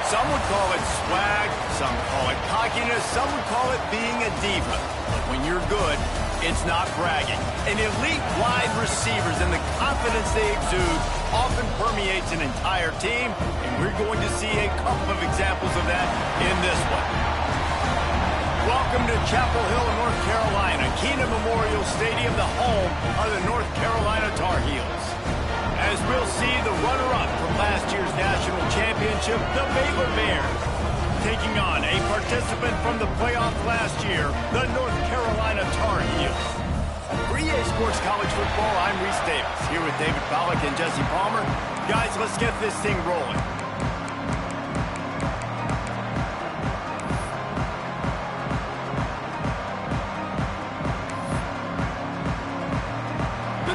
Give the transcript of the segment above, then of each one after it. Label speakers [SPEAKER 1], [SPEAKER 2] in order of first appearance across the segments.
[SPEAKER 1] Some would call it swag, some call it cockiness, some would call it being a diva. But when you're good, it's not bragging. And elite wide receivers and the confidence they exude often permeates an entire team, and we're going to see a couple of examples of that in this one. Welcome to Chapel Hill, North Carolina, Kenan Memorial Stadium, the home of the North Carolina Tar Heels. As we'll see the runner-up from last year's national championship, the Baylor Bears, taking on a participant from the playoff last year, the North Carolina Tar Heels. For EA Sports College Football, I'm Reese Davis, here with David Pollack and Jesse Palmer. Guys, let's get this thing rolling.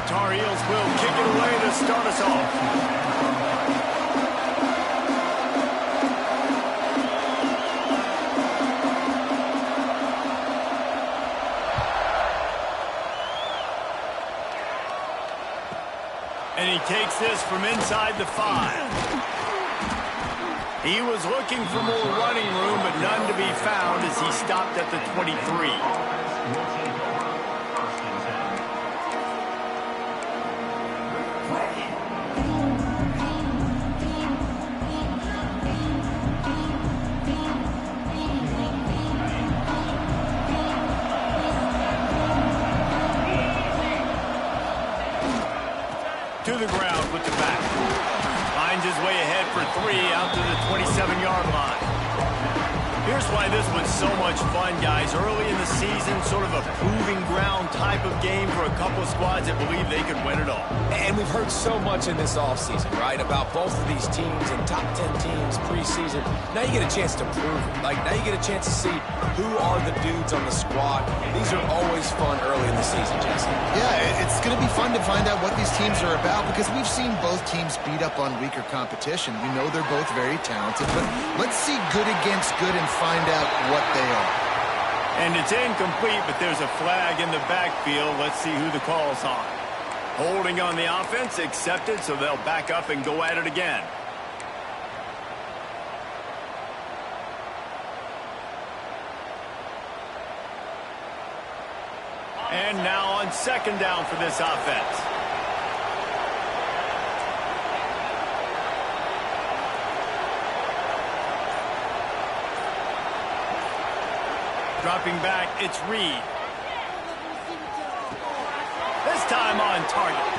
[SPEAKER 1] Tar Heels will kick it away to start us off. And he takes this from inside the 5. He was looking for more running room, but none to be found as he stopped at the 23. To the ground with the back. Finds his way ahead for 3 out to the 27-yard line. Here's why this was so much fun, guys. Early in the season, sort of a proving ground type of game for a couple of squads that believe they could win it all.
[SPEAKER 2] And we've heard so much in this offseason, right, about both of these teams and top 10 teams preseason. Now you get a chance to prove it. Like, now you get a chance to see who are the dudes on the squad. These are always fun early in the season, Jesse.
[SPEAKER 3] Yeah, it's going to be fun to find out what these teams are about because we've seen both teams beat up on weaker competition. We know they're both very talented, but let's see good against good and find out what they are.
[SPEAKER 1] And it's incomplete, but there's a flag in the backfield. Let's see who the call's on. Holding on the offense, accepted, so they'll back up and go at it again. And now on second down for this offense. Dropping back, it's Reed. This time on target.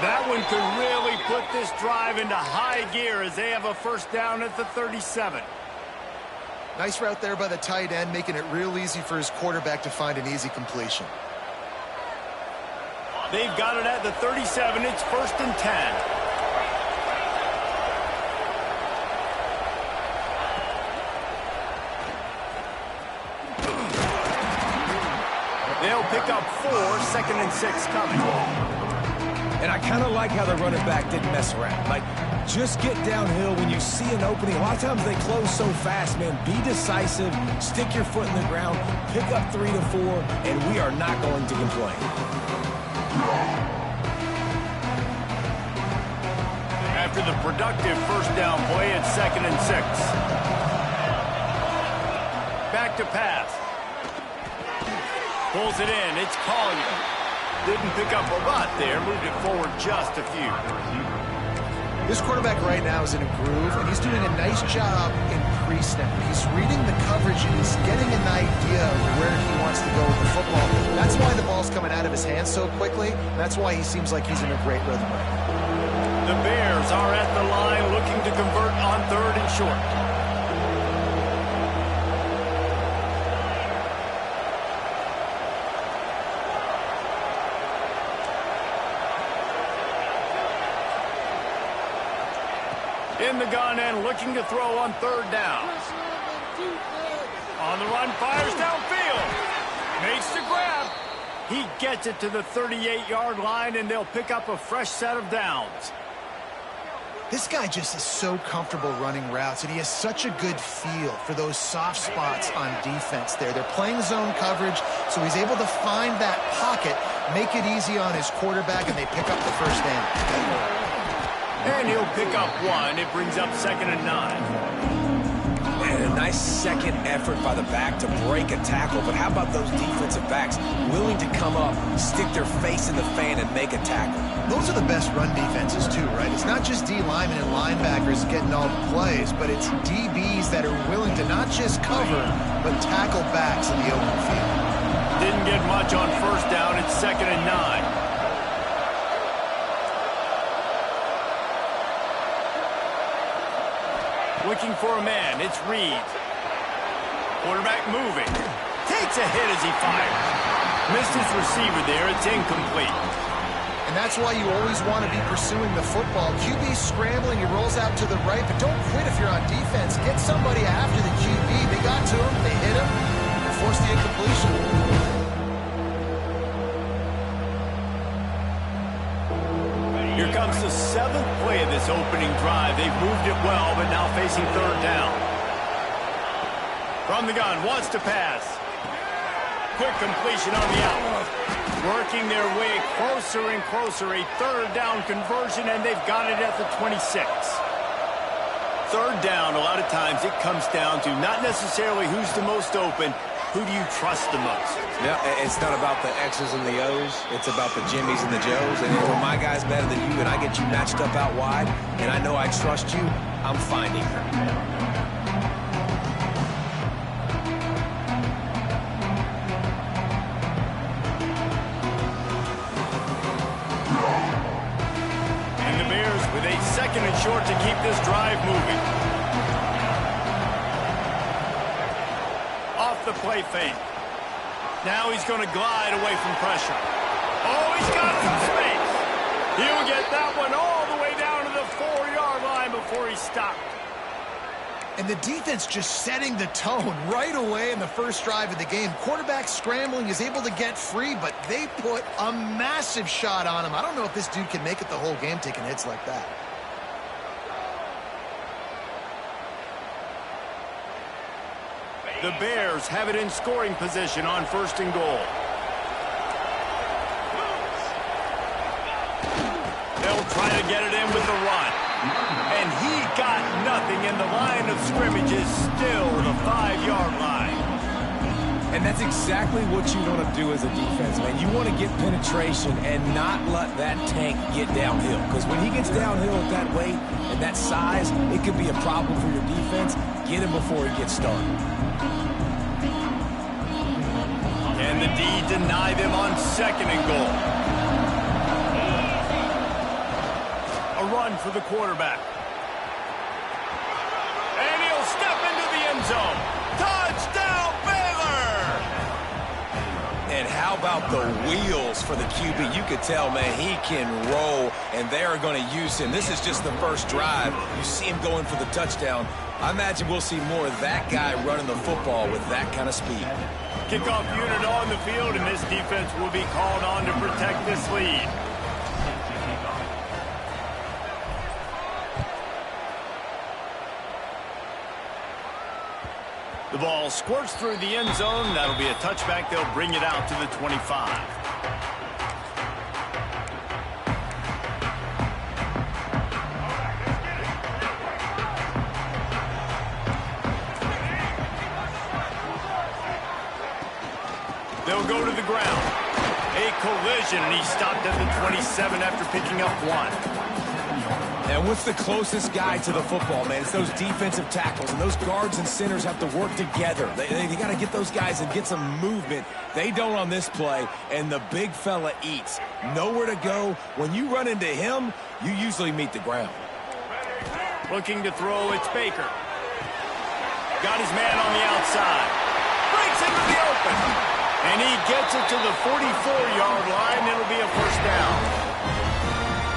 [SPEAKER 1] That one could really put this drive into high gear as they have a first down at the 37.
[SPEAKER 3] Nice route there by the tight end, making it real easy for his quarterback to find an easy completion.
[SPEAKER 1] They've got it at the 37. It's 1st and 10. They'll pick up 4, 2nd and 6 coming.
[SPEAKER 2] And I kind of like how the running back didn't mess around. Like, just get downhill when you see an opening. A lot of times they close so fast, man. Be decisive, stick your foot in the ground, pick up 3 to 4, and we are not going to complain.
[SPEAKER 1] After the productive first down play, it's 2nd and 6. Back to pass. Pulls it in. It's Collier. Didn't pick up a lot there. Moved it forward just a few.
[SPEAKER 3] This quarterback right now is in a groove, and he's doing a nice job in pre-snap. He's reading the coverage, and he's getting an idea of where he wants to go with the football. That's why the ball's coming out of his hands so quickly. That's why he seems like he's in a great rhythm right now.
[SPEAKER 1] The Bears are at the line looking to convert on 3rd and short. In the gun and looking to throw on 3rd down. On the run, fires downfield. Makes the grab. He gets it to the 38-yard line, and they'll pick up a fresh set of downs.
[SPEAKER 3] This guy just is so comfortable running routes, and he has such a good feel for those soft spots on defense there. They're playing zone coverage, so he's able to find that pocket, make it easy on his quarterback, and they pick up the first down.
[SPEAKER 1] And he'll pick up one. It brings up 2nd and 9.
[SPEAKER 2] And a nice second effort by the back to break a tackle. But how about those defensive backs willing to come up, stick their face in the fan, and make a tackle?
[SPEAKER 3] Those are the best run defenses, too, right? It's not just D linemen and linebackers getting all the plays, but it's DBs that are willing to not just cover, but tackle backs in the open field.
[SPEAKER 1] Didn't get much on 1st down. It's 2nd and 9. Looking for a man. It's Reed. Quarterback moving. Takes a hit as he fires. Missed his receiver there. It's incomplete.
[SPEAKER 3] And that's why you always want to be pursuing the football. QB's scrambling. He rolls out to the right, but don't quit if you're on defense. Get somebody after the QB. They got to him. They hit him. And forced the incompletion.
[SPEAKER 1] Here comes the 7th play of this opening drive. They've moved it well, but now facing 3rd down. From the gun, wants to pass. Quick completion on the out. Working their way closer and closer. A 3rd down conversion, and they've got it at the 26. 3rd down, a lot of times it comes down to not necessarily who's the most open, who do you trust the most?
[SPEAKER 2] Yeah, it's not about the X's and the O's. It's about the Jimmys and the Joes. And when my guy's better than you and I get you matched up out wide, and I know I trust you, I'm finding her.
[SPEAKER 1] And the Bears with a 2nd and short to keep this drive moving. Off the play fake. Now he's going to glide away from pressure. Oh, he's got some space. He'll get that one all the way down to the 4-yard line before he stopped.
[SPEAKER 3] And the defense just setting the tone right away in the first drive of the game. Quarterback scrambling is able to get free, but they put a massive shot on him. I don't know if this dude can make it the whole game taking hits like that.
[SPEAKER 1] The Bears have it in scoring position on 1st and goal. They'll try to get it in with the run. And he got nothing, and the line of scrimmage is still the 5-yard line.
[SPEAKER 2] And that's exactly what you want to do as a defense, man. You want to get penetration and not let that tank get downhill. Because when he gets downhill at that weight and that size, it could be a problem for your defense. Get him before he gets started.
[SPEAKER 1] And the D deny them on 2nd and goal. A run for the quarterback. And he'll step into the end zone. Touchdown, Baylor!
[SPEAKER 2] And how about the wheels for the QB? You could tell, man, he can roll, and they are going to use him. This is just the first drive. You see him going for the touchdown. I imagine we'll see more of that guy running the football with that kind of speed.
[SPEAKER 1] Kickoff unit on the field, and this defense will be called on to protect this lead. The ball squirts through the end zone. That'll be a touchback. They'll bring it out to the 25. They'll go to the ground. A collision, and he stopped at the 27 after picking up one.
[SPEAKER 2] And what's the closest guy to the football, man? It's those defensive tackles, and those guards and centers have to work together. They got to get those guys and get some movement. They don't on this play, and the big fella eats. Nowhere to go. When you run into him, you usually meet the ground.
[SPEAKER 1] Looking to throw, it's Baker. Got his man on the outside. Breaks into the open. And he gets it to the 44-yard line. It'll be a 1st down.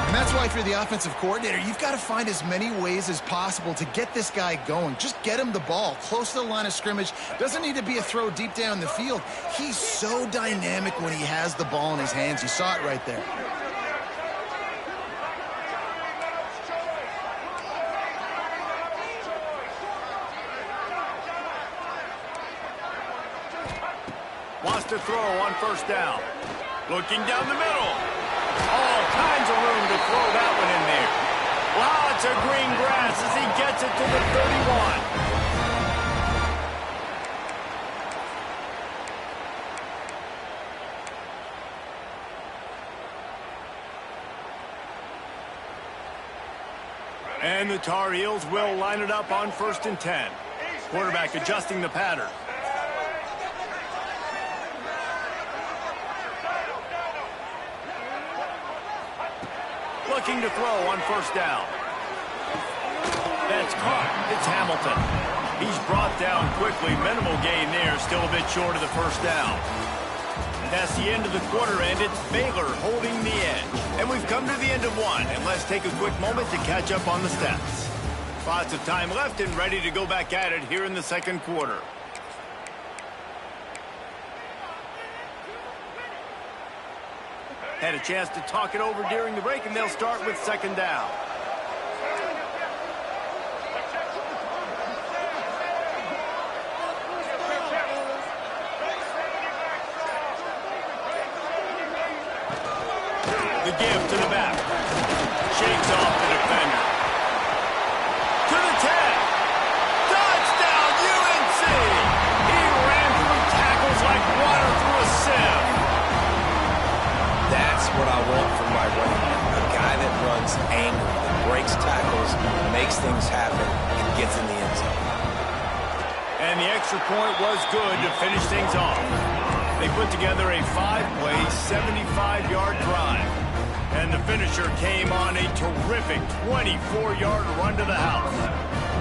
[SPEAKER 3] And that's why if you're the offensive coordinator, you've got to find as many ways as possible to get this guy going. Just get him the ball close to the line of scrimmage. Doesn't need to be a throw deep down the field. He's so dynamic when he has the ball in his hands. You saw it right there.
[SPEAKER 1] Wants to throw on 1st down. Looking down the middle. All kinds of room to throw that one in there. Lots of green grass as he gets it to the 31. And the Tar Heels will line it up on 1st and 10. Quarterback adjusting the pattern. Looking to throw on 1st down. That's caught. It's Hamilton. He's brought down quickly. Minimal gain there. Still a bit short of the 1st down. That's the end of the quarter, and it's Baylor holding the edge. And we've come to the end of one, and let's take a quick moment to catch up on the stats. Lots of time left and ready to go back at it here in the 2nd quarter. Had a chance to talk it over during the break, and they'll start with 2nd down. The give to the back. Shakes off the defender. To the 10. Touchdown, UNC! He ran through tackles like water through a sieve.
[SPEAKER 2] That's what I want from my running back. A guy that runs angry, that breaks tackles, makes things happen, and gets in the end zone.
[SPEAKER 1] And the extra point was good to finish things off. They put together a 5-play, 75-yard drive. And the finisher came on a terrific 24-yard run to the house.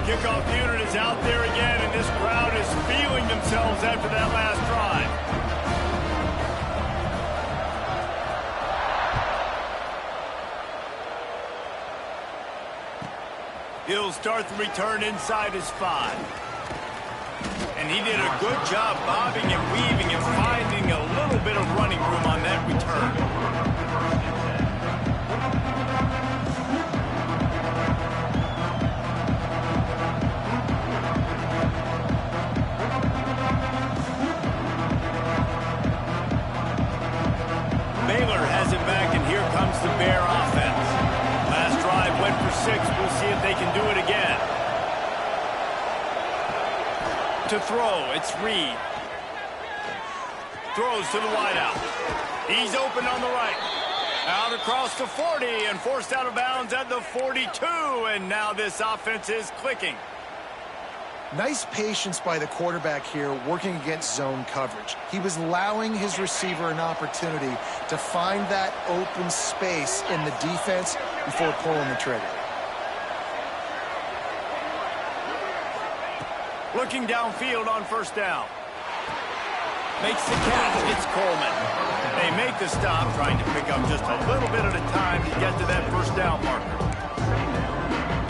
[SPEAKER 1] Kickoff unit is out there again, and this crowd is feeling themselves after that last drive. He'll start the return inside his 5. And he did a good job bobbing and weaving and finding a little bit of running room on that return. Baylor has it back, and here comes the Bear offense. Last drive went for 6. We'll see if they can do it again. To throw, it's Reed. Throws to the wideout. He's open on the right. Out across the 40 and forced out of bounds at the 42. And now this offense is clicking.
[SPEAKER 3] Nice patience by the quarterback here working against zone coverage. He was allowing his receiver an opportunity to find that open space in the defense before pulling the trigger.
[SPEAKER 1] Looking downfield on 1st down. Makes the catch. It's Coleman. They make the stop, trying to pick up just a little bit at a time to get to that 1st down marker.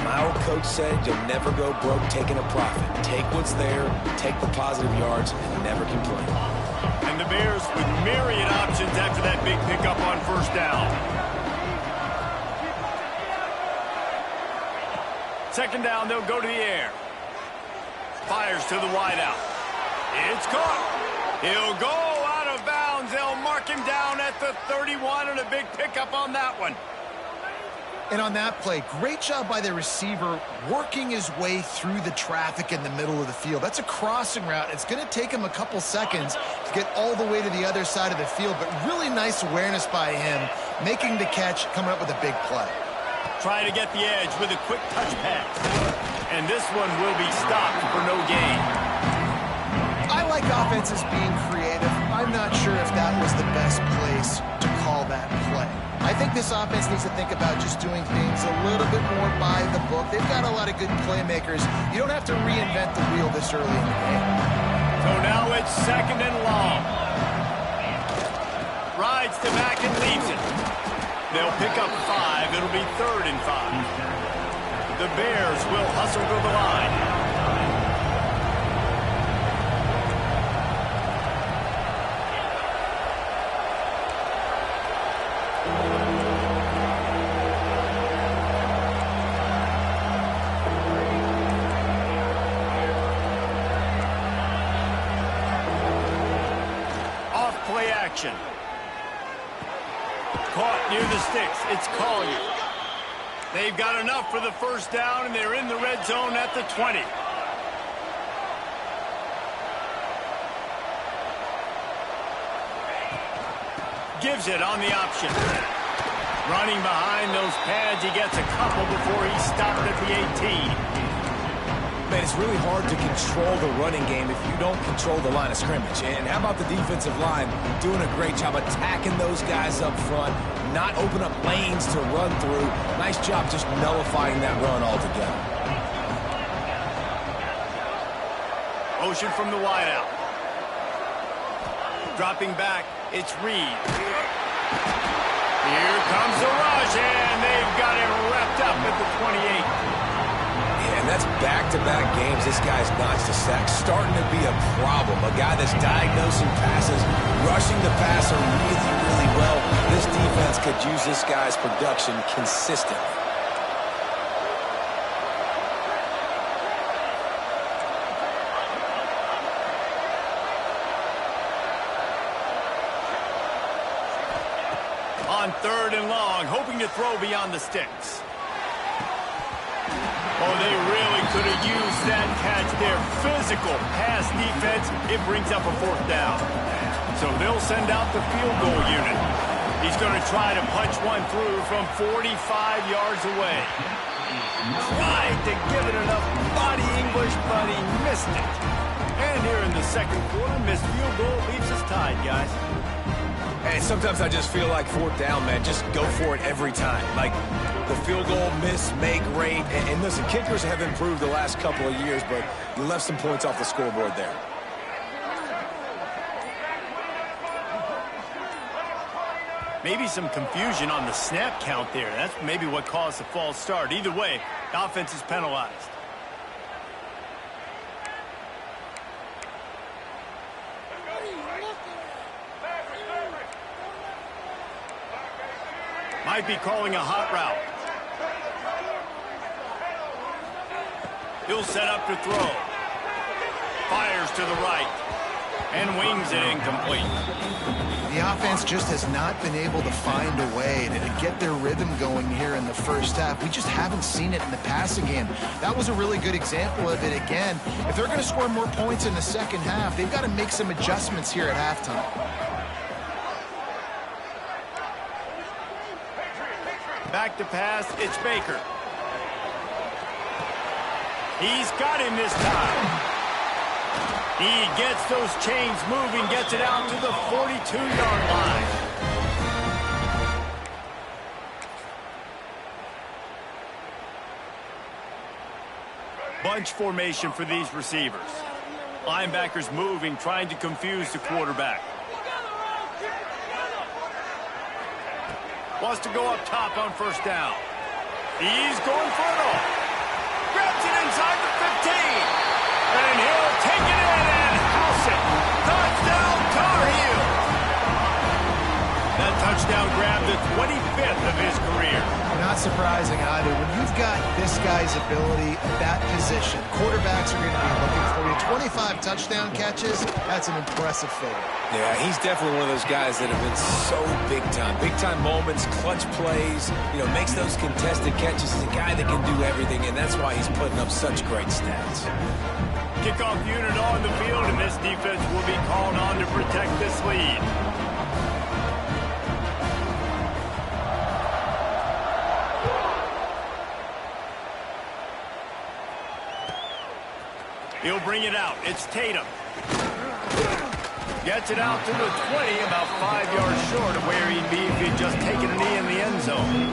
[SPEAKER 2] My old coach said you'll never go broke taking a profit. Take what's there, take the positive yards, and never complain.
[SPEAKER 1] And the Bears with myriad options after that big pickup on 1st down. 2nd down, they'll go to the air. Fires to the wideout. It's caught. He'll go out of bounds. They'll mark him down at the 31, and a big pickup on that one.
[SPEAKER 3] And on that play, great job by the receiver working his way through the traffic in the middle of the field. That's a crossing route. It's going to take him a couple seconds to get all the way to the other side of the field, but really nice awareness by him, making the catch, coming up with a big play.
[SPEAKER 1] Try to get the edge with a quick touch pass. And this one will be stopped for no gain.
[SPEAKER 3] I like offenses being creative. I'm not sure if that was the best place to call that play. I think this offense needs to think about just doing things a little bit more by the book. They've got a lot of good playmakers. You don't have to reinvent the wheel this early in the game.
[SPEAKER 1] So now it's 2nd and long. Rides to back and leaves it. They'll pick up 5. It'll be 3rd and 5. The Bears will hustle to the line. Off-play action. Caught near the sticks. It's Collier. They've got enough for the first down, and they're in the red zone at the 20. Gives it on the option. Running behind those pads, he gets a couple before he's stopped at the 18.
[SPEAKER 2] Man, it's really hard to control the running game if you don't control the line of scrimmage. And how about the defensive line doing a great job attacking those guys up front, not open up lanes to run through. Nice job just nullifying that run altogether.
[SPEAKER 1] Motion from the wideout. Dropping back, it's Reed. Here comes the rush, and they've got it wrapped up at the 28.
[SPEAKER 2] And that's back-to-back games this guy's notched a sack. Starting to be a problem. A guy that's diagnosing passes, rushing the passer really, really well. This defense could use this guy's production consistently.
[SPEAKER 1] On 3rd and long, hoping to throw beyond the sticks. Oh, they really could have used that catch there. Physical pass defense. It brings up a 4th down. So they'll send out the field goal unit. He's going to try to punch one through from 45 yards away. Tried to give it enough body English, but he missed it. And here in the second quarter, missed field goal leaves us tied, guys.
[SPEAKER 2] And sometimes I just feel like 4th down, man. Just go for it every time. Like, the field goal, miss, make, rate. And listen, kickers have improved the last couple of years, but you left some points off the scoreboard there.
[SPEAKER 1] Maybe some confusion on the snap count there. That's maybe what caused the false start. Either way, the offense is penalized. Might be calling a hot route. He'll set up to throw. Fires to the right. And wings it incomplete.
[SPEAKER 3] The offense just has not been able to find a way to get their rhythm going here in the first half. We just haven't seen it in the passing game. That was a really good example of it again. If they're going to score more points in the second half, they've got to make some adjustments here at halftime.
[SPEAKER 1] Back to pass, it's Baker. He's got him this time. He gets those chains moving, gets it out to the 42-yard line. Bunch formation for these receivers. Linebackers moving, trying to confuse the quarterback. Wants to go up top on 1st down. He's going for it all. Grabs it inside the 15. And he'll take it in and house it. Touchdown, Tar Heel. That touchdown grabbed the 25th of his career.
[SPEAKER 3] Not surprising either. When you've got this guy's ability at that position, quarterbacks are going to be looking for you. 25 touchdown catches, that's an impressive figure.
[SPEAKER 2] Yeah, he's definitely one of those guys that have been so big time. Big time moments, clutch plays, makes those contested catches. He's a guy that can do everything, and that's why he's putting up such great stats.
[SPEAKER 1] Kickoff unit on the field, and this defense will be called on to protect this lead. He'll bring it out. It's Tatum. Gets it out to the 20, about 5 yards short of where he'd be if he'd just taken a knee in the end zone.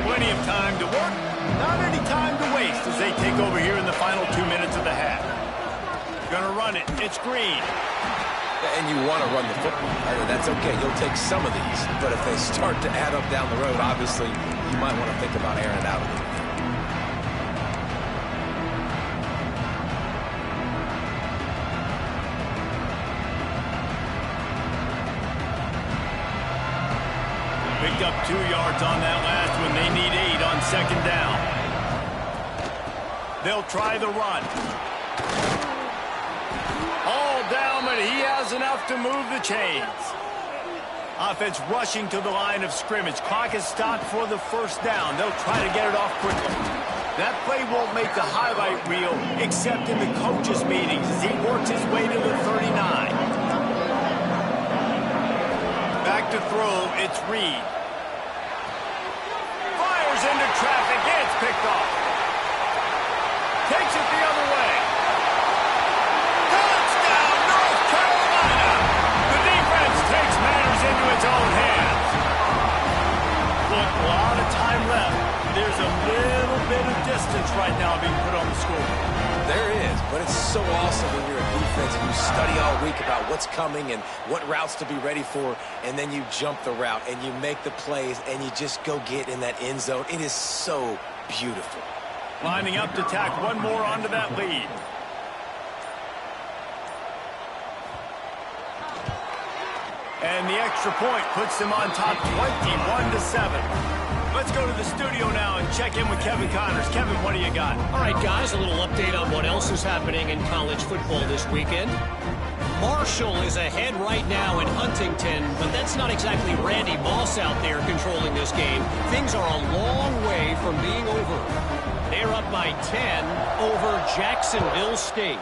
[SPEAKER 1] Plenty of time to work, not any time to waste as they take over here in the final 2 minutes of the half. Gonna run it. It's Green.
[SPEAKER 2] And you want to run the football. That's okay. You'll take some of these. But if they start to add up down the road, obviously, you might want to think about airing it out a little bit.
[SPEAKER 1] Picked up 2 yards on that last one. They need 8 on 2nd down. They'll try the run. All down, but he tackles enough to move the chains. Offense rushing to the line of scrimmage. Clock is stopped for the first down. They'll try to get it off quickly. That play won't make the highlight reel except in the coaches' meetings as he works his way to the 39. Back to throw, it's Reed. Fires into traffic, it's picked off. Takes it the other way. Touchdown, North Carolina! The defense takes matters into its own hands. Look, a lot of time left. There's a little bit of distance right now being put on the score.
[SPEAKER 2] There is, but it's so awesome when you're a defense and you study all week about what's coming and what routes to be ready for, and then you jump the route and you make the plays and you just go get in that end zone. It is so beautiful.
[SPEAKER 1] Lining up to tack one more onto that lead. And the extra point puts them on top 21-7. Let's go to the studio now and check in with Kevin Connors. Kevin, what do you got?
[SPEAKER 4] All right, guys, a little update on what else is happening in college football this weekend. Marshall is ahead right now in Huntington, but that's not exactly Randy Moss out there controlling this game. Things are a long way from being over. They're up by 10 over Jacksonville State.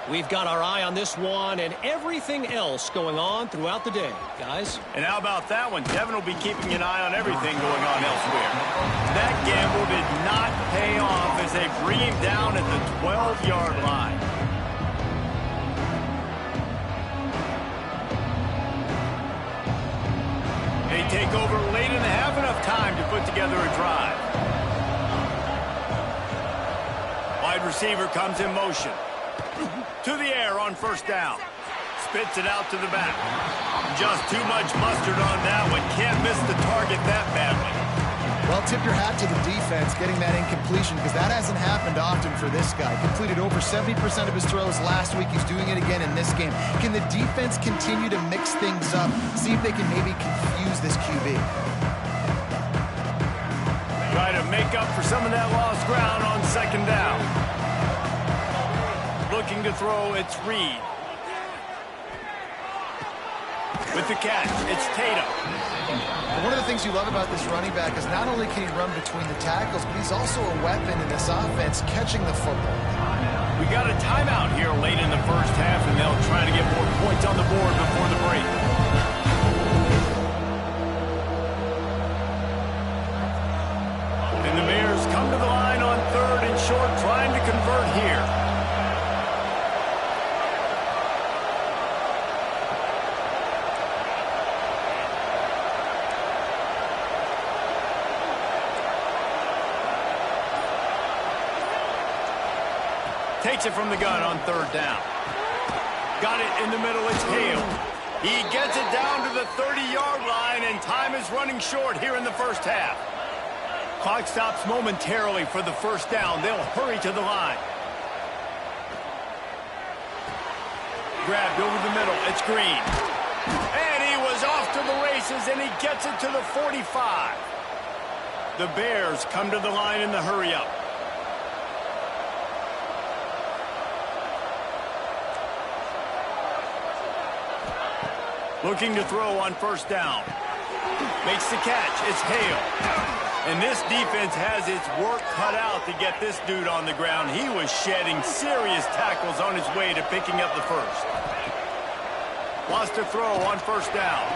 [SPEAKER 4] We've got our eye on this one and everything else going on throughout the day, guys.
[SPEAKER 1] And how about that one? Kevin will be keeping an eye on everything going on elsewhere. That gamble did not pay off as they bring him down at the 12-yard line. They take over late in the half, enough time to put together a drive. Wide receiver comes in motion. To the air on first down. Spits it out to the back. Just too much mustard on that one. Can't miss the target that badly.
[SPEAKER 3] Well, tip your hat to the defense getting that incompletion because that hasn't happened often for this guy. Completed over 70% of his throws last week. He's doing it again in this game. Can the defense continue to mix things up? See if they can maybe confuse this QB.
[SPEAKER 1] Try to make up for some of that lost ground on second down. Looking to throw, it's Reed. With the catch, it's Tatum.
[SPEAKER 3] One of the things you love about this running back is not only can he run between the tackles, but he's also a weapon in this offense catching the football.
[SPEAKER 1] We got a timeout here late in the first half, and they'll try to get more points on the board before the break. And the Bears come to the line on third and short, trying to convert here. Takes it from the gun on third down. Got it in the middle, it's Hale. He gets it down to the 30-yard line, and time is running short here in the first half. Clock stops momentarily for the first down. They'll hurry to the line. Grabbed over the middle, it's Green. And he was off to the races, and he gets it to the 45. The Bears come to the line in the hurry-up. Looking to throw on first down. Makes the catch. It's Hale. And this defense has its work cut out to get this dude on the ground. He was shedding serious tackles on his way to picking up the first. Lost to throw on first down.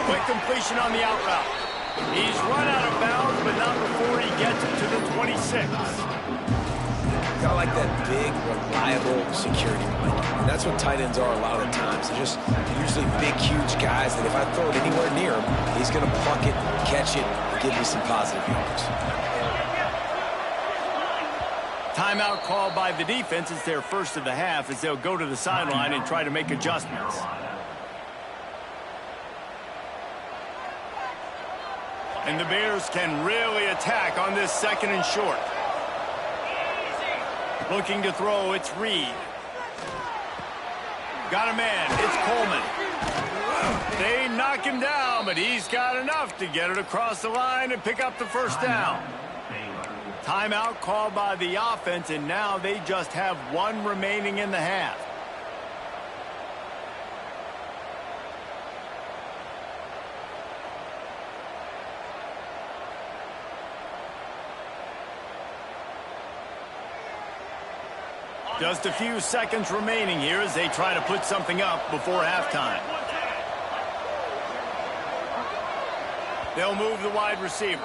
[SPEAKER 1] Quick completion on the out route. He's run out of bounds, but not before he gets it to the 26.
[SPEAKER 2] Got like that big, reliable security blanket. And that's what tight ends are a lot of the times. They're just usually big, huge guys that if I throw it anywhere near him, he's going to pluck it, catch it, and give me some positive yards.
[SPEAKER 1] Timeout called by the defense. It's their first of the half as they'll go to the sideline and try to make adjustments. And the Bears can really attack on this second and short. Looking to throw, it's Reed. Got a man, it's Coleman. They knock him down, but he's got enough to get it across the line and pick up the first down. Timeout called by the offense, and now they just have one remaining in the half. Just a few seconds remaining here as they try to put something up before halftime. They'll move the wide receiver.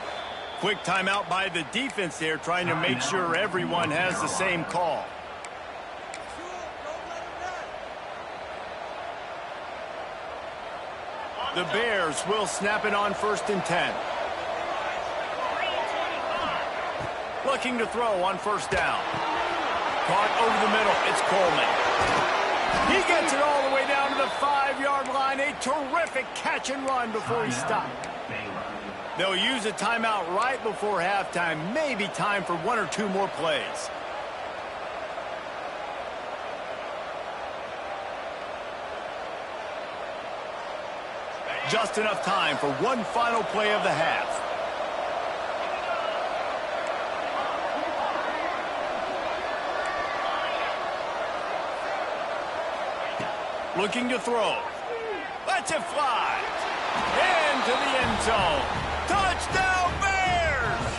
[SPEAKER 1] Quick timeout by the defense there, trying to make sure everyone has the same call. The Bears will snap it on 1st and 10. Looking to throw on 1st down. Caught over the middle. It's Coleman. He gets it all the way down to the 5-yard line. A terrific catch and run before he stopped. They'll use a timeout right before halftime. Maybe time for 1 or 2 more plays. Just enough time for one final play of the half. Looking to throw. Lets it fly. Into the end zone. Touchdown, Bears!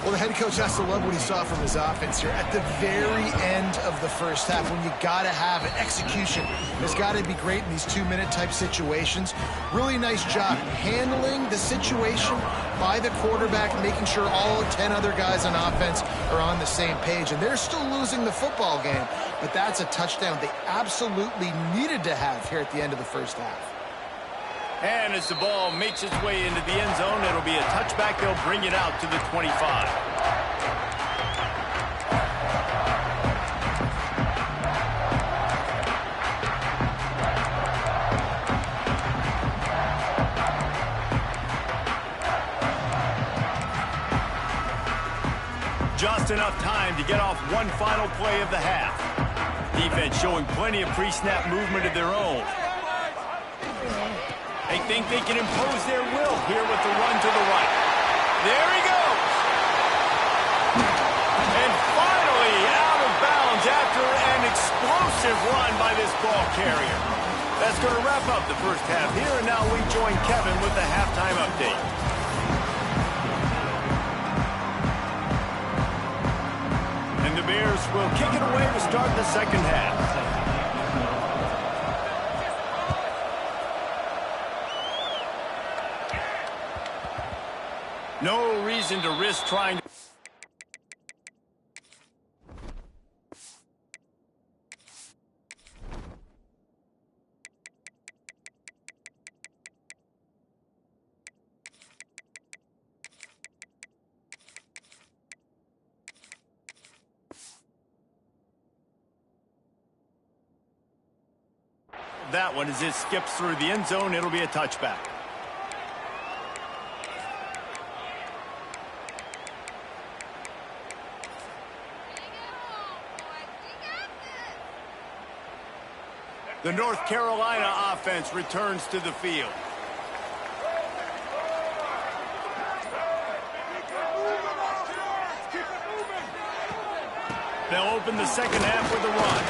[SPEAKER 3] Well, the head coach has to love what he saw from his offense here at the very end of the first half when you got to have an execution. It's got to be great in these 2-minute type situations. Really nice job handling the situation by the quarterback, making sure all 10 other guys on offense are on the same page. And they're still losing the football game, but that's a touchdown they absolutely needed to have here at the end of the first half.
[SPEAKER 1] And as the ball makes its way into the end zone, it'll be a touchback. They'll bring it out to the 25. Just enough time to get off one final play of the half. Defense showing plenty of pre-snap movement of their own. They think they can impose their will here with the run to the right. There he goes. And finally out of bounds after an explosive run by this ball carrier. That's going to wrap up the first half here, and now we join Kevin with the halftime update. And the Bears will kick it away to start the second half. No reason to risk trying to... That one, as it skips through the end zone, it'll be a touchback. The North Carolina offense returns to the field. They'll open the second half with a run.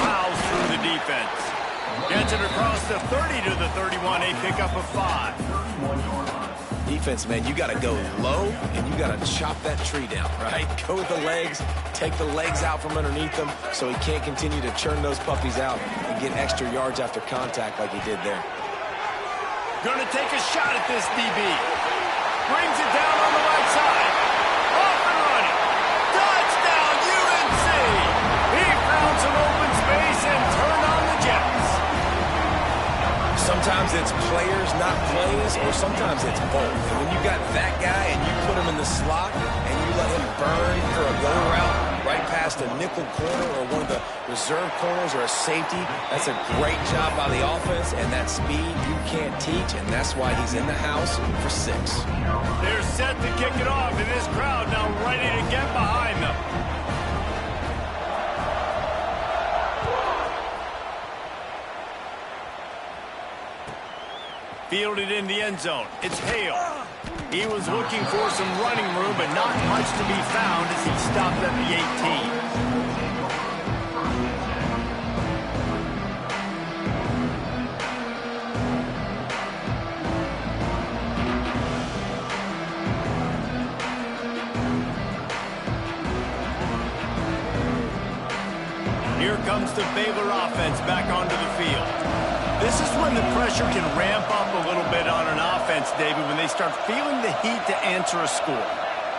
[SPEAKER 1] Fouls through the defense. Gets it across the 30 to the 31, a pickup of 5.
[SPEAKER 2] Defense, man, you got to go low, and you got to chop that tree down, right? Go with the legs, take the legs out from underneath them so he can't continue to churn those puppies out and get extra yards after contact like he did there.
[SPEAKER 1] Gonna take a shot at this DB. Brings it down on the right side. Off and running. Touchdown, UNC! He found some open space and turned on the Jets.
[SPEAKER 2] Sometimes it's players, not plays, or sometimes it's both. And when you got that guy and you put him in the slot and you let him burn for a go route right past a nickel corner or one of the reserve corners or a safety, that's a great job by the offense, and that speed you can't teach, and that's why he's in the house for 6.
[SPEAKER 1] They're set to kick it off, and this crowd now ready to get behind them. Fielded in the end zone. It's Hale. He was looking for some running room, but not much to be found as he stopped at the 18. Here comes the Baylor offense back onto the field. This is when the pressure can ramp up a little bit on an offense, David, when they start feeling the heat to answer a score.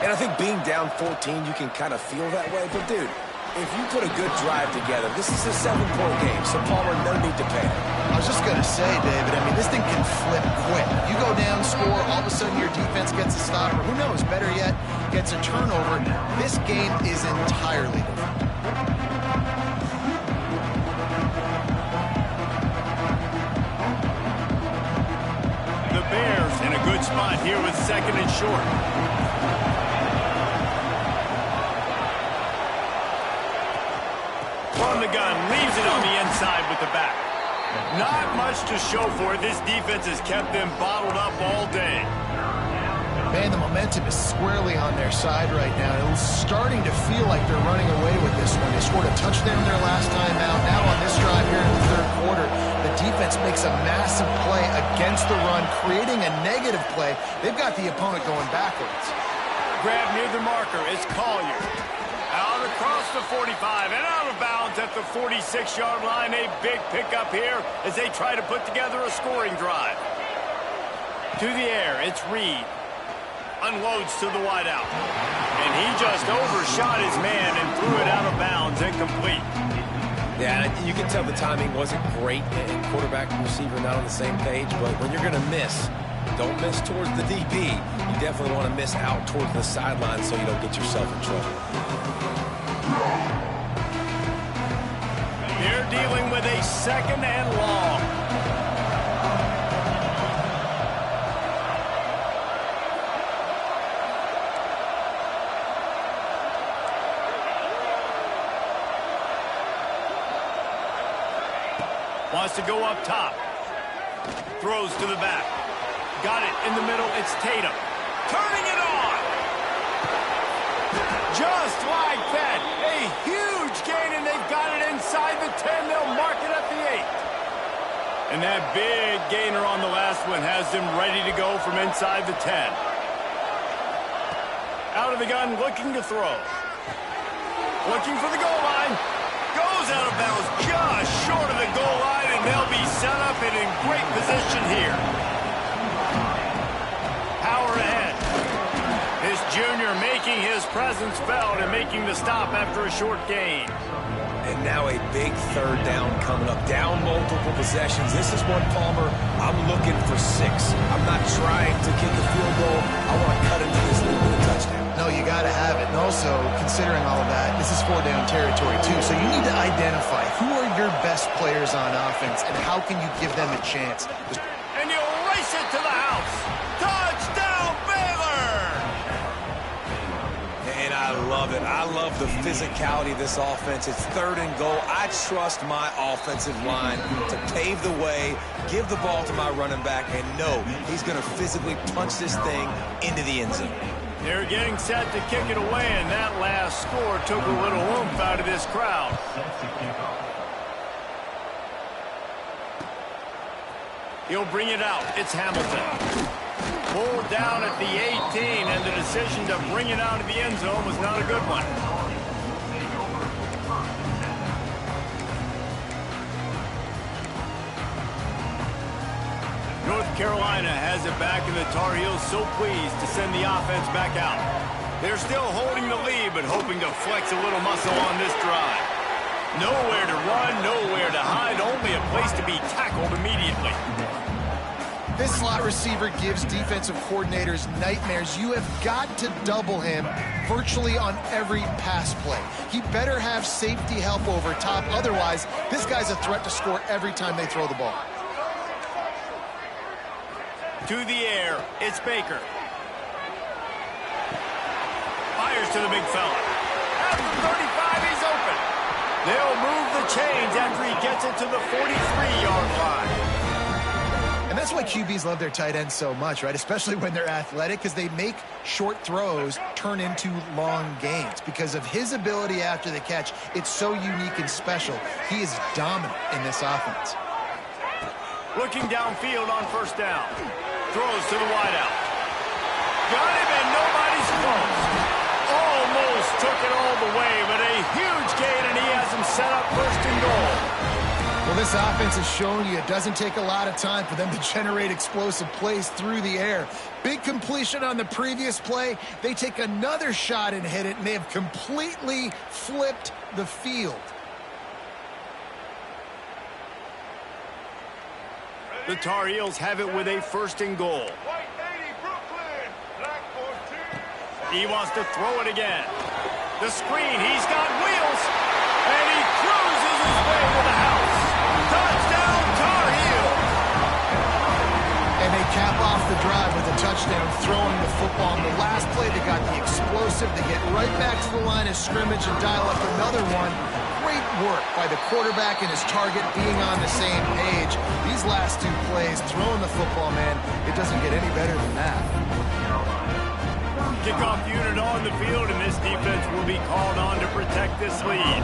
[SPEAKER 2] And I think being down 14, you can kind of feel that way. But, dude, if you put a good drive together, this is a 7-point game, so Palmer, no need to panic.
[SPEAKER 3] I was just going to say, David, I mean, this thing can flip quick. You go down, score, all of a sudden your defense gets a stop, or who knows, better yet, gets a turnover. This game is entirely different.
[SPEAKER 1] The Bears in a good spot here with 2nd and short. From the gun, leaves it on the inside with the back. Not much to show for it. This defense has kept them bottled up all day.
[SPEAKER 3] Man, the momentum is squarely on their side right now. It's starting to feel like they're running away with this one. They scored a touchdown their last time out. Now on this drive here in the 3rd quarter, the defense makes a massive play against the run, creating a negative play. They've got the opponent going backwards.
[SPEAKER 1] Grab near the marker. It's Collier. Out across the 45 and out of bounds at the 46-yard line. A big pickup here as they try to put together a scoring drive. To the air, it's Reed. Unloads to the wideout. And he just overshot his man and threw it out of bounds, incomplete.
[SPEAKER 2] Yeah, you can tell the timing wasn't great, and quarterback and receiver not on the same page, but when you're going to miss, don't miss towards the DB. You definitely want to miss out towards the sideline so you don't get yourself in trouble.
[SPEAKER 1] They're dealing with a 2nd and long. Wants to go up top. Throws to the back. Got it in the middle. It's Tatum. Turning it on. Just like that. A huge gain, and they've got it inside the 10. They'll mark it at the 8. And that big gainer on the last one has them ready to go from inside the 10. Out of the gun, looking to throw. Looking for the goal line. Goes out of bounds just short of the goal line, and they'll be set up and in great position here. Power ahead. This junior making his presence felt and making the stop after a short gain.
[SPEAKER 2] And now a big 3rd down coming up. Down multiple possessions. This is one, Palmer, I'm looking for 6. I'm not trying to kick a field goal. I want to cut into this lead with a touchdown.
[SPEAKER 3] No, you got to have it. And also, considering all of that, this is 4-down territory, too. So you need to identify who are your best players on offense and how can you give them a chance.
[SPEAKER 1] And you race it to the house. Touchdown, Baylor!
[SPEAKER 2] And I love it. I love the physicality of this offense. It's 3rd and goal. I trust my offensive line to pave the way, give the ball to my running back, and know he's going to physically punch this thing into the end zone.
[SPEAKER 1] They're getting set to kick it away, and that last score took a little oomph out of this crowd. He'll bring it out. It's Hamilton. Pulled down at the 18, and the decision to bring it out of the end zone was not a good one. North Carolina has it back, and the Tar Heels so pleased to send the offense back out. They're still holding the lead, but hoping to flex a little muscle on this drive. Nowhere to run, nowhere to hide, only a place to be tackled immediately.
[SPEAKER 3] This slot receiver gives defensive coordinators nightmares. You have got to double him virtually on every pass play. He better have safety help over top. Otherwise, this guy's a threat to score every time they throw the ball.
[SPEAKER 1] To the air, it's Baker. Fires to the big fella. At the 35, he's open. They'll move the chains after he gets it to the 43-yard line.
[SPEAKER 3] And that's why QBs love their tight ends so much, right? Especially when they're athletic, because they make short throws turn into long gains. Because of his ability after the catch, it's so unique and special. He is dominant in this offense.
[SPEAKER 1] Looking downfield on 1st down. Throws to the wideout. Got him, and nobody's close. Almost took it all the way, but a huge gain, and he has him set up first and goal.
[SPEAKER 3] Well, this offense has shown you it doesn't take a lot of time for them to generate explosive plays through the air. Big completion on the previous play. They take another shot and hit it, and they have completely flipped the field.
[SPEAKER 1] The Tar Heels have it with a first and goal. He wants to throw it again. The screen, he's got wheels, and he cruises his way to the house. Touchdown, Tar Heel!
[SPEAKER 3] And they cap off the drive with a touchdown, throwing the football. In the last play, they got the explosive. They get right back to the line of scrimmage and dial up another one. Great work by the quarterback and his target being on the same page. These last two plays, throwing the football, man, it doesn't get any better than that.
[SPEAKER 1] Kickoff unit on the field, and this defense will be called on to protect this lead.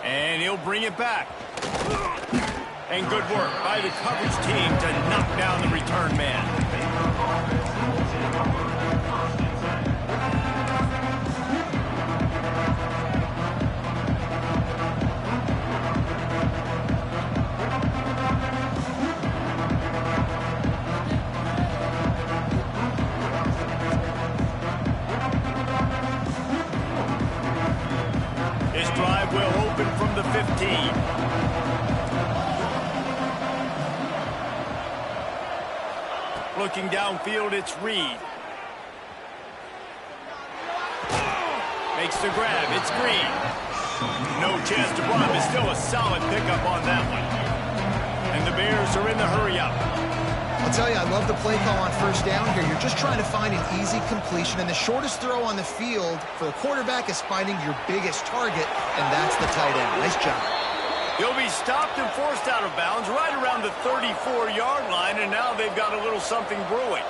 [SPEAKER 1] And he'll bring it back. And good work by the coverage team to knock down the return man. This drive will open from the 15. Looking downfield, it's Reed. Makes the grab, it's Green. No chance to run, but still a solid pickup on that one. And the Bears are in the hurry-up.
[SPEAKER 3] I'll tell you, I love the play call on first down here. You're just trying to find an easy completion, and the shortest throw on the field for the quarterback is finding your biggest target, and that's the tight end. Nice job.
[SPEAKER 1] He'll be stopped and forced out of bounds right around the 34-yard line, and now they've got a little something brewing.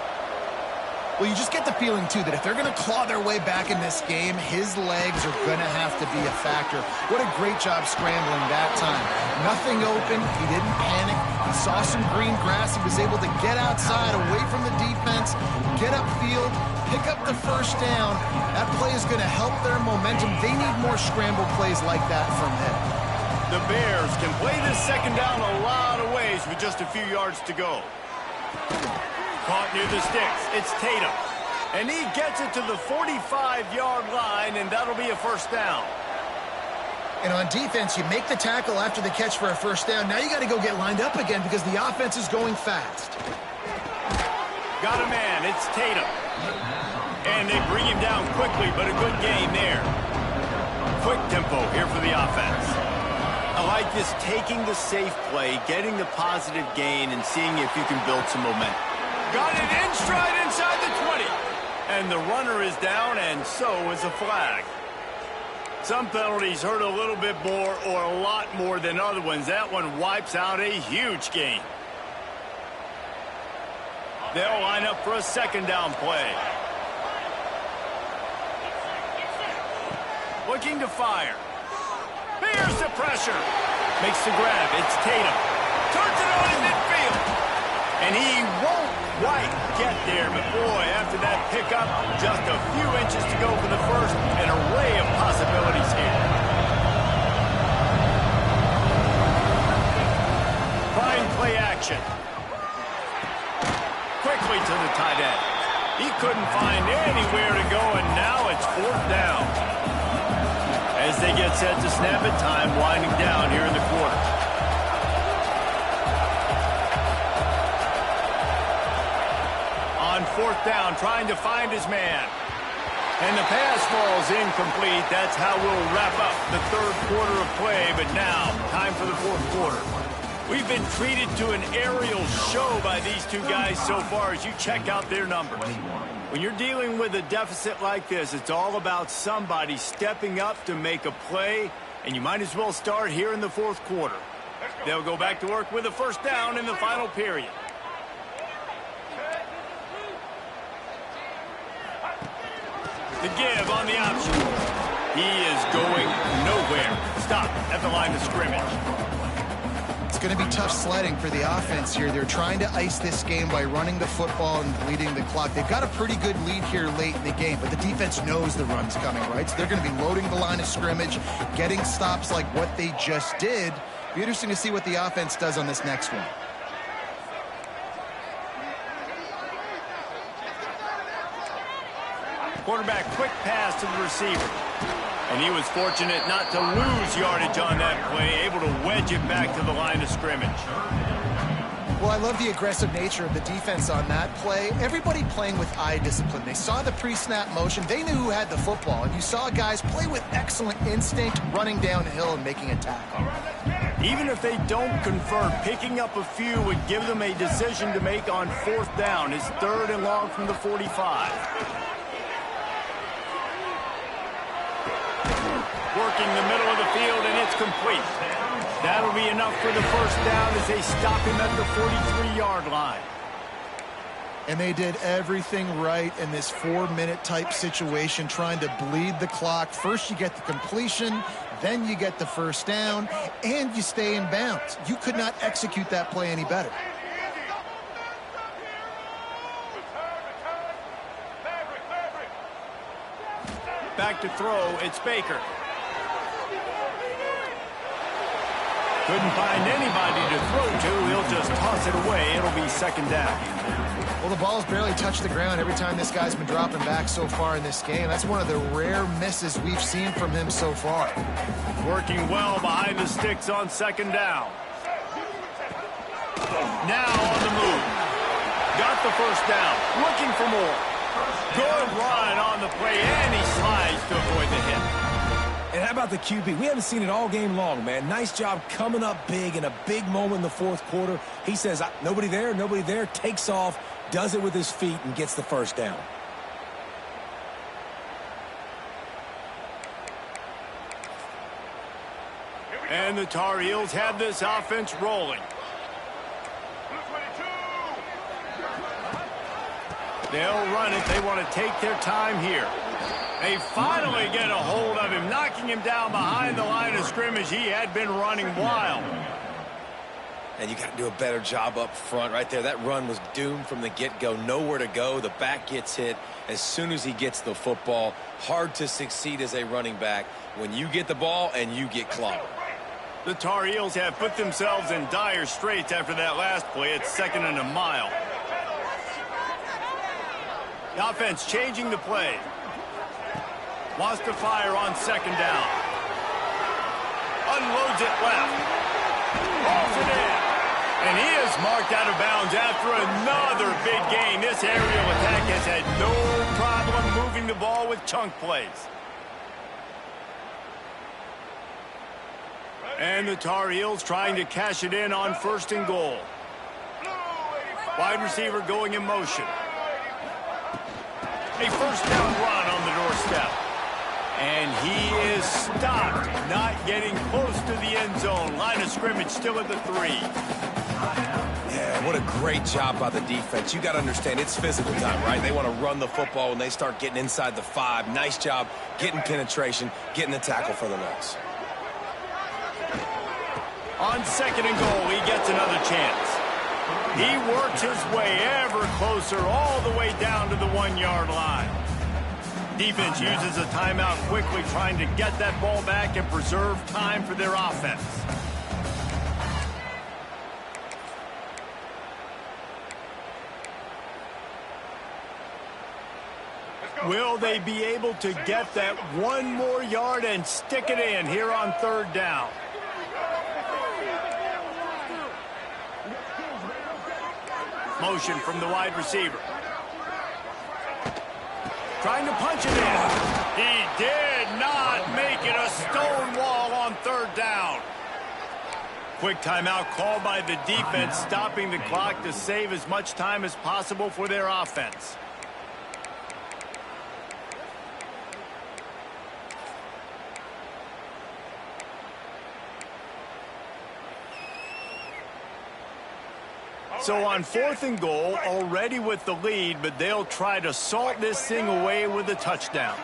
[SPEAKER 3] Well, you just get the feeling, too, that if they're going to claw their way back in this game, his legs are going to have to be a factor. What a great job scrambling that time. Nothing open. He didn't panic. He saw some green grass. He was able to get outside, away from the defense, get upfield, pick up the first down. That play is going to help their momentum. They need more scramble plays like that from him.
[SPEAKER 1] The Bears can play this second down a lot of ways with just a few yards to go. Caught near the sticks. It's Tatum. And he gets it to the 45-yard line, and that'll be a first down.
[SPEAKER 3] And on defense, you make the tackle after the catch for a first down. Now you got to go get lined up again because the offense is going fast.
[SPEAKER 1] Got a man. It's Tatum. And they bring him down quickly, but a good gain there. Quick tempo here for the offense. I like this, taking the safe play, getting the positive gain, and seeing if you can build some momentum. Got it in stride inside the 20. And the runner is down, and so is a flag. Some penalties hurt a little bit more or a lot more than other ones. That one wipes out a huge gain. They'll line up for a second down play. Looking to fire. Here's the pressure. Makes the grab. It's Tatum. Turns it on in midfield. And he won't quite get there. But boy, after that pickup, just a few inches to go for the first. An array of possibilities here. Fine play action. Quickly to the tight end. He couldn't find anywhere to go, and now it's fourth down. As they get set to snap it, time winding down here in the quarter. On fourth down, trying to find his man. And the pass falls incomplete. That's how we'll wrap up the third quarter of play. But now, time for the fourth quarter. We've been treated to an aerial show by these two guys so far as you check out their numbers. When you're dealing with a deficit like this, it's all about somebody stepping up to make a play, and you might as well start here in the fourth quarter. They'll go back to work with a first down in the final period. The give on the option. He is going nowhere. Stop at the line of scrimmage.
[SPEAKER 3] It's going to be tough sledding for the offense here. They're trying to ice this game by running the football and bleeding the clock. They've got a pretty good lead here late in the game, but the defense knows the run's coming, right? So they're going to be loading the line of scrimmage, getting stops like what they just did. Be interesting to see what the offense does on this next one.
[SPEAKER 1] Quarterback quick pass to the receiver. And he was fortunate not to lose yardage on that play, able to wedge it back to the line of scrimmage.
[SPEAKER 3] Well, I love the aggressive nature of the defense on that play. Everybody playing with eye discipline. They saw the pre-snap motion. They knew who had the football. And you saw guys play with excellent instinct, running downhill and making a tackle.
[SPEAKER 1] Even if they don't convert, picking up a few would give them a decision to make on 4th down. It's 3rd and long from the 45. Working the middle of the field, and it's complete. That'll be enough for the 1st down as they stop him at the 43-yard line.
[SPEAKER 3] And they did everything right in this 4-minute type situation, trying to bleed the clock. First you get the completion, then you get the 1st down, and you stay in bounds. You could not execute that play any better.
[SPEAKER 1] Back to throw, it's Baker. Couldn't find anybody to throw to. He'll just toss it away. It'll be 2nd down.
[SPEAKER 3] Well, the ball's barely touched the ground every time this guy's been dropping back so far in this game. That's one of the rare misses we've seen from him so far.
[SPEAKER 1] Working well behind the sticks on 2nd down. Now on the move. Got the 1st down. Looking for more. Good run on the play, and he slides to avoid the hit.
[SPEAKER 2] And how about the QB? We haven't seen it all game long, man. Nice job coming up big in a big moment in the 4th quarter. He says, nobody there, takes off, does it with his feet, and gets the 1st down.
[SPEAKER 1] And the Tar Heels have this offense rolling. They'll run it. They want to take their time here. They finally get a hold of him, knocking him down behind the line of scrimmage. He had been running wild.
[SPEAKER 2] And you got to do a better job up front right there. That run was doomed from the get-go. Nowhere to go. The back gets hit as soon as he gets the football. Hard to succeed as a running back when you get the ball and you get clobbered.
[SPEAKER 1] The Tar Heels have put themselves in dire straits after that last play. It's 2nd and a mile. The offense changing the play. Wants to fire on 2nd down. Unloads it left. Rolls it in. And he is marked out of bounds after another big gain. This aerial attack has had no problem moving the ball with chunk plays. And the Tar Heels trying to cash it in on 1st and goal. Wide receiver going in motion. A 1st down run on the doorstep. And he is stopped, not getting close to the end zone. Line of scrimmage still at the 3.
[SPEAKER 2] Yeah, what a great job by the defense. You got to understand, it's physical time, right? They want to run the football when they start getting inside the 5. Nice job getting penetration, getting the tackle for the loss.
[SPEAKER 1] On 2nd and goal, he gets another chance. He works his way ever closer all the way down to the 1-yard line. Defense uses a timeout quickly, trying to get that ball back and preserve time for their offense. Will they be able to get that 1 more yard and stick it in here on 3rd down? Motion from the wide receiver. Trying to punch it in. He did not make it. A stone wall on 3rd down. Quick timeout called by the defense, stopping the clock to save as much time as possible for their offense. So on 4th and goal, already with the lead, but they'll try to salt this thing away with a touchdown.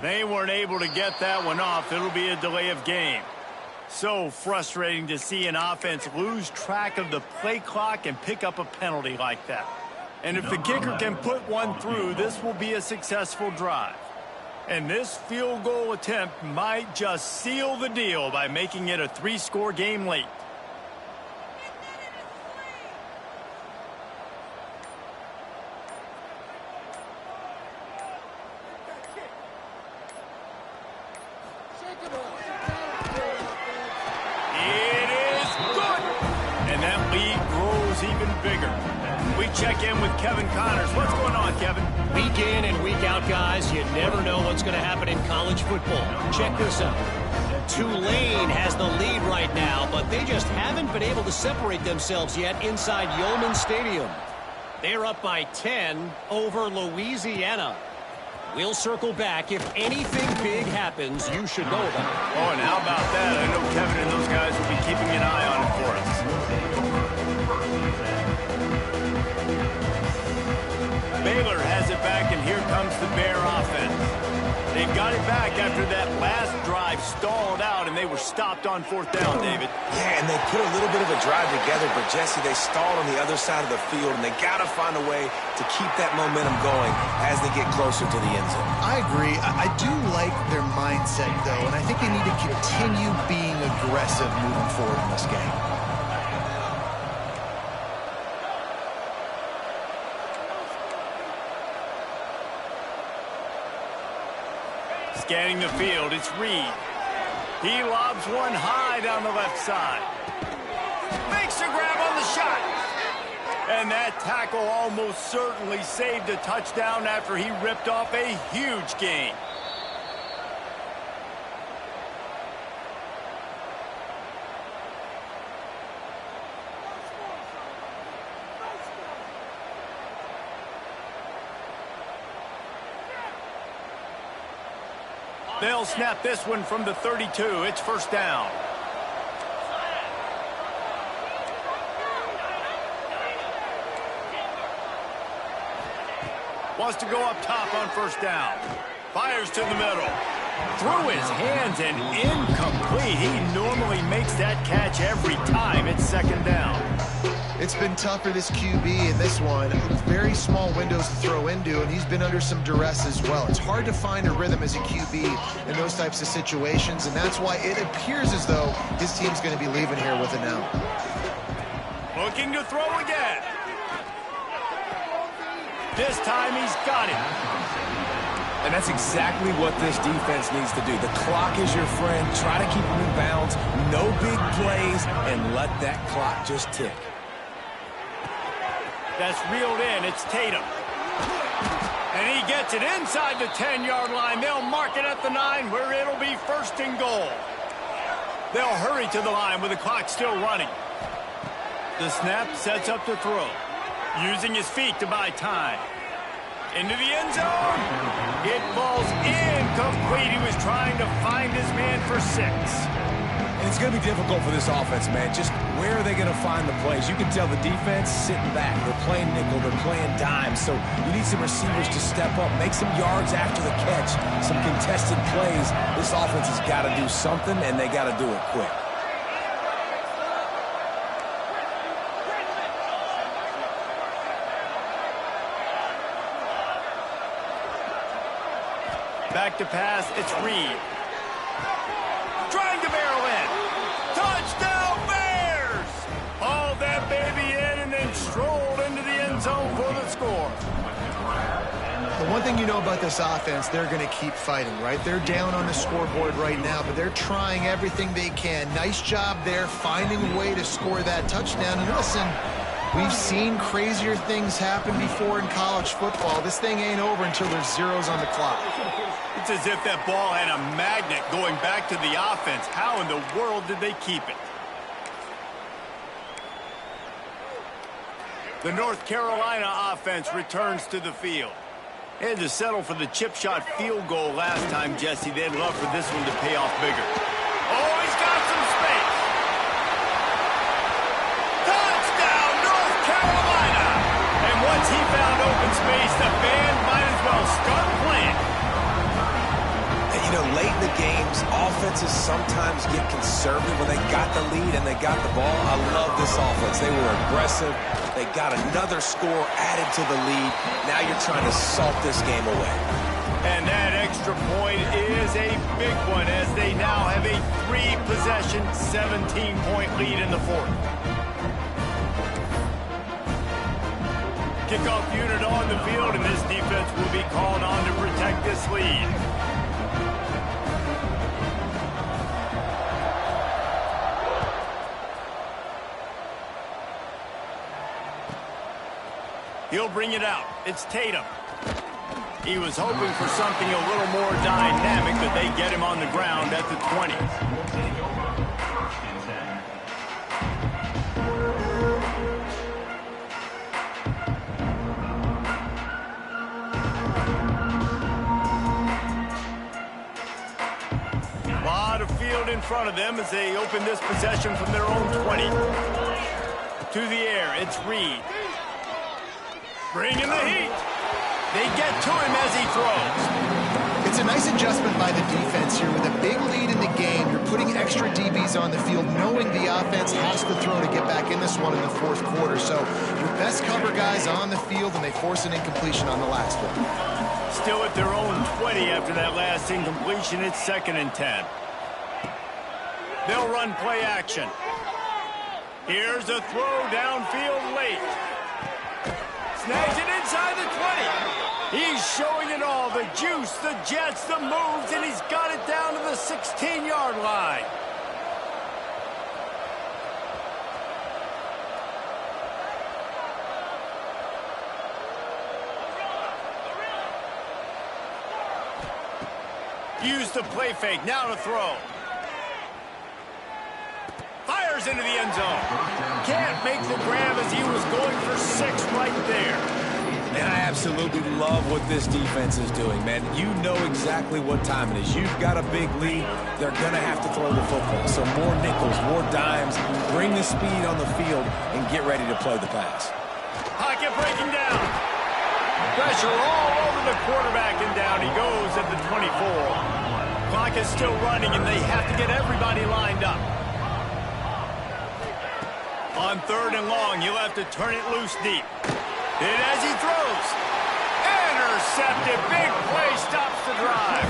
[SPEAKER 1] They weren't able to get that one off. It'll be a delay of game. So frustrating to see an offense lose track of the play clock and pick up a penalty like that. And if the kicker can put one through, this will be a successful drive. And this field goal attempt might just seal the deal by making it a 3-score game late. It is good! And that lead grows even bigger. We check in with Kevin Connors. What's going on, Kevin?
[SPEAKER 4] Week in and week out, guys, you never know what's going to happen in college football. Check this out. Tulane has the lead right now, but they just haven't been able to separate themselves yet inside Yulman Stadium. They're up by 10 over Louisiana. We'll circle back. If anything big happens, you should know about it.
[SPEAKER 1] Oh, and how about that? I know Kevin and those guys will be keeping an eye on it for us. Baylor has it back, and here comes the Bear offense. They've got it back after that last drive stalled out, and they were stopped on 4th down, David.
[SPEAKER 2] Yeah, and they put a little bit of a drive together, but, Jesse, they stalled on the other side of the field, and they got to find a way to keep that momentum going as they get closer to the end zone.
[SPEAKER 3] I agree. I do like their mindset, though, and I think they need to continue being aggressive moving forward in this game.
[SPEAKER 1] Scanning the field, it's Reed. He lobs one high down the left side. Makes a grab on the shot. And that tackle almost certainly saved a touchdown after he ripped off a huge gain. They'll snap this one from the 32. It's 1st down. Wants to go up top on 1st down. Fires to the middle. Through his hands and incomplete. He normally makes that catch every time. It's 2nd down.
[SPEAKER 3] It's been tough for this QB in this one. Very small windows to throw into, and he's been under some duress as well. It's hard to find a rhythm as a QB in those types of situations, and that's why it appears as though his team's going to be leaving here with an out.
[SPEAKER 1] Looking to throw again. This time he's got it.
[SPEAKER 2] And that's exactly what this defense needs to do. The clock is your friend. Try to keep them in bounds. No big plays, and let that clock just tick.
[SPEAKER 1] That's reeled in. It's Tatum. And he gets it inside the 10-yard line. They'll mark it at the 9 where it'll be 1st and goal. They'll hurry to the line with the clock still running. The snap sets up the throw. Using his feet to buy time. Into the end zone. It falls incomplete. He was trying to find his man for 6.
[SPEAKER 2] And it's going to be difficult for this offense, man. Just where are they going to find the plays? You can tell the defense sitting back. They're playing nickel. They're playing dime. So you need some receivers to step up, make some yards after the catch, some contested plays. This offense has got to do something, and they got to do it quick.
[SPEAKER 1] Back to pass, it's Reed. Trying to barrel in. Touchdown Bears! Hauled that baby in and then strolled into the end zone for the score.
[SPEAKER 3] The one thing you know about this offense, they're going to keep fighting, right? They're down on the scoreboard right now, but they're trying everything they can. Nice job there, finding a way to score that touchdown. And listen, we've seen crazier things happen before in college football. This thing ain't over until there's zeros on the clock.
[SPEAKER 1] It's as if that ball had a magnet going back to the offense. How in the world did they keep it? The North Carolina offense returns to the field. They had to settle for the chip shot field goal last time, Jesse. They'd love for this one to pay off bigger. Oh, he's got some space. Touchdown, North Carolina! And once he found open space, the band might as well start playing.
[SPEAKER 2] You know, late in the games, offenses sometimes get conservative when they got the lead and they got the ball. I love this offense. They were aggressive. They got another score added to the lead. Now you're trying to salt this game away.
[SPEAKER 1] And that extra point is a big one as they now have a 3-possession, 17-point lead in the fourth. Kickoff unit on the field, and this defense will be called on to protect this lead. He'll bring it out. It's Tatum. He was hoping for something a little more dynamic, but they get him on the ground at the 20. A lot of field in front of them as they open this possession from their own 20. To the air, it's Reed. Bringing the heat. They get to him as he throws.
[SPEAKER 3] It's a nice adjustment by the defense here. With a big lead in the game, you're putting extra DBs on the field, knowing the offense has to throw to get back in this one in the fourth quarter. So your best cover guys on the field, and they force an incompletion on the last one.
[SPEAKER 1] Still at their own 20 after that last incompletion. It's 2nd and 10. They'll run play action. Here's a throw downfield late. Snags it inside the 20. He's showing it all. The juice, the jets, the moves, and he's got it down to the 16-yard line. Use the play fake. Now to throw. Fires into the end zone. Can't make the grab as he was going for 6 right there.
[SPEAKER 2] And I absolutely love what this defense is doing, man. You know exactly what time it is. You've got a big lead. They're going to have to throw the football. So more nickels, more dimes. Bring the speed on the field and get ready to play the pass.
[SPEAKER 1] Pocket breaking down. Pressure all over the quarterback, and down he goes at the 24. Clock is still running, and they have to get everybody lined up. On 3rd and long, he'll have to turn it loose deep. And as he throws, intercepted. Big play stops the drive.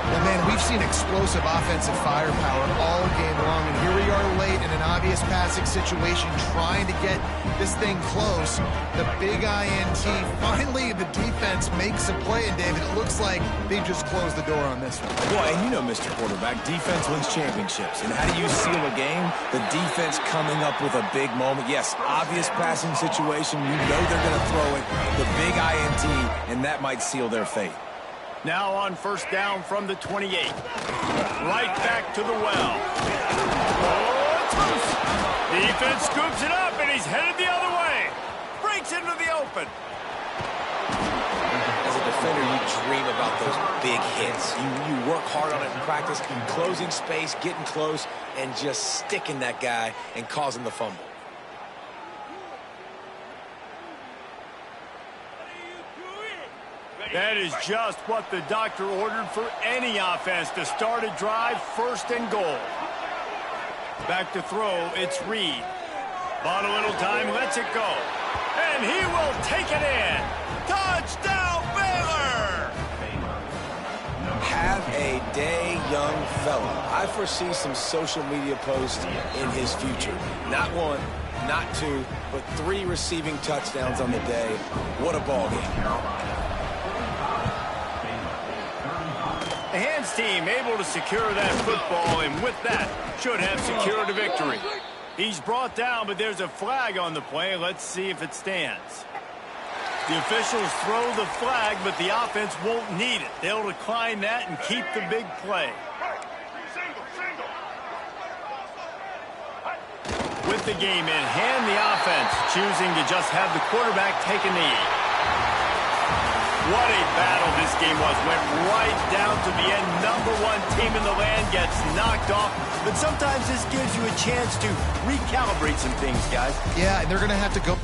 [SPEAKER 3] And man, we've seen explosive offensive firepower all game long, and here we are late in an obvious passing situation, trying to get this thing close. The big INT. Finally, the defense makes a play, and David, it looks like they just closed the door on this one.
[SPEAKER 2] Boy, and you know, Mr. Quarterback, defense wins championships. And how do you seal a game? The defense coming up with a big moment. Yes, obvious passing situation. You know they're going to throw it. The big INT, and that might seal their fate.
[SPEAKER 1] Now on 1st down from the 28. Right back to the well. Oh, it's loose. Defense scoops it up, and he's headed the other way. Breaks into the open.
[SPEAKER 2] As a defender, you dream about those big hits. You work hard on it in practice, closing space, getting close, and just sticking that guy and causing the fumble.
[SPEAKER 1] That is just what the doctor ordered for any offense to start a drive 1st and goal. Back to throw, it's Reed. Bought a little time, lets it go. And he will take it in. Touchdown, Baylor!
[SPEAKER 2] Have a day, young fella. I foresee some social media posts in his future. Not 1, not 2, but 3 receiving touchdowns on the day. What a ball game.
[SPEAKER 1] The Hands team able to secure that football, and with that, should have secured a victory. He's brought down, but there's a flag on the play. Let's see if it stands. The officials throw the flag, but the offense won't need it. They'll decline that and keep the big play. With the game in hand, the offense choosing to just have the quarterback take a knee. What a battle this game was. Went right down to the end. #1 team in the land gets knocked off. But sometimes this gives you a chance to recalibrate some things, guys.
[SPEAKER 3] Yeah, and they're going to have to go